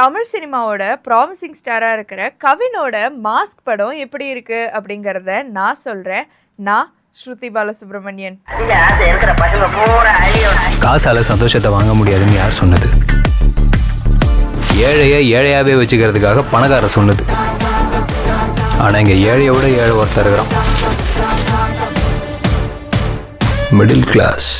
தமிழ் சினிமாவோட ப்ராமிசிங் ஸ்டாரா இருக்கிற கவினோட மாஸ்க் படம் எப்படி இருக்கு அப்படிங்கறத நான் சொல்றேன். நான் ஸ்ருதி பாலசுப்ரமணியன். காசால சந்தோஷத்தை வாங்க முடியாதுன்னு யார் சொன்னது? ஏழைய ஏழையாவே வச்சுக்கிறதுக்காக பணக்கார சொன்னது. ஆனா இங்க ஏழையோட ஏழை ஒருத்தர் இருக்கிறான். Middle class.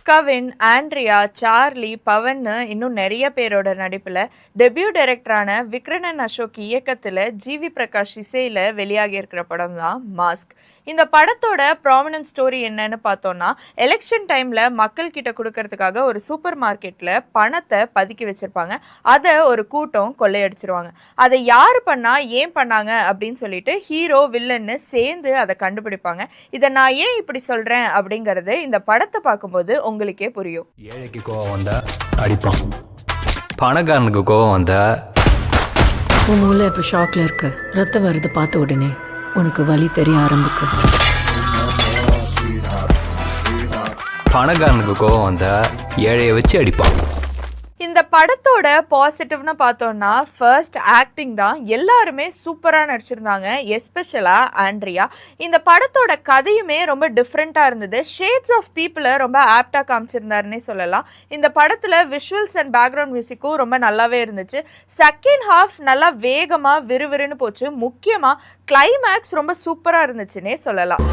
Kavin, Andrea, Charlie, Pavan இன்னும் நிறைய பேரோட நடிப்புல டெபியூ டைரக்டரான விக்ரமன் அசோக் இயக்கத்துல ஜிவி பிரகாஷ் இசையில வெளியாகி இருக்கிற படம் தான் மாஸ்க். இந்த படத்தோட ப்ராமினன்ட் ஸ்டோரி என்னன்னு பார்த்தோம்னா, எலெக்ஷன் டைம்ல மக்கள் கிட்ட கொடுக்கறதுக்காக ஒரு சூப்பர் மார்க்கெட்ல பணத்தை பதுக்கி வச்சிருப்பாங்க. அதை ஒரு கூட்டம் கொள்ளையடிச்சிருவாங்க. அதை யாரு பண்ணா, ஏன் பண்ணாங்க அப்படின்னு சொல்லிட்டு ஹீரோ வில்லன்னு சேர்ந்து அதை கண்டுபிடிப்பாங்க. இதை நான் ஏன் இப்படி சொல்றேன் அப்படிங்கறது இந்த படத்தை பார்க்கும்போது உங்களுக்கே புரியும். ஏழைக்கு கோவம் வந்தா அடிப்பான், பணக்காரனுக்கு கோவம் வந்தா உன் மூளை இப்போ ஷாக்ல இருக்கு. ரத்தம் வருது பார்த்த உடனே உனக்கு வலி தெரிய ஆரம்பிக்கும். பணக்காரனுக்கு கோவம் வந்தா ஏழையை வச்சு அடிப்பான். இந்த படத்தோட பாசிட்டிவ்னு பார்த்தோம்னா ஃபர்ஸ்ட் ஆக்டிங் தான். எல்லாருமே சூப்பராக நடிச்சிருந்தாங்க, எஸ்பெஷலாக ஆண்ட்ரியா. இந்த படத்தோட கதையுமே ரொம்ப டிஃப்ரெண்ட்டாக இருந்தது. ஷேட்ஸ் ஆஃப் பீப்புளை ரொம்ப ஆப்டாக காமிச்சிருந்தாருன்னே சொல்லலாம். இந்த படத்தில் விஷுவல்ஸ் அண்ட் பேக்ரவுண்ட் மியூசிக்கும் ரொம்ப நல்லாவே இருந்துச்சு. செகண்ட் ஹாஃப் நல்லா வேகமாக விறுவிறுன்னு போச்சு. முக்கியமாக கிளைமேக்ஸ் ரொம்ப சூப்பராக இருந்துச்சுன்னே சொல்லலாம்.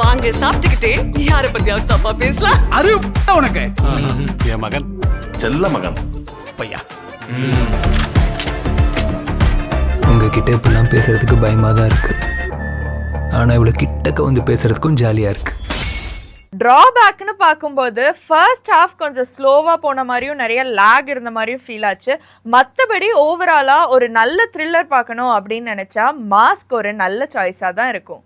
வாங்க சாப்பிட்டுக்கிட்டே யார பத்தியாவது தப்பா பேசலாம். அது உனக்கு என் மகன், செல்ல மகன் பையா. உங்ககிட்ட இப்பெல்லாம் பேசுறதுக்கு பயமா தான் இருக்கு. ஆனா இவ்வளவு கிட்டக்க வந்து பேசுறதுக்கும் ஜாலியா இருக்கு. ட்ராபேக்னு பார்க்கும்போது ஃபர்ஸ்ட் ஹாஃப் கொஞ்சம் ஸ்லோவாக போன மாதிரியும் நிறைய லேக் இருந்த மாதிரியும் ஃபீல் ஆச்சு. மற்றபடி ஓவராலாக ஒரு நல்ல த்ரில்லர் பார்க்கணும் அப்படின்னு நினச்சா மாஸ்க் ஒரு நல்ல சாய்ஸாக தான் இருக்கும்.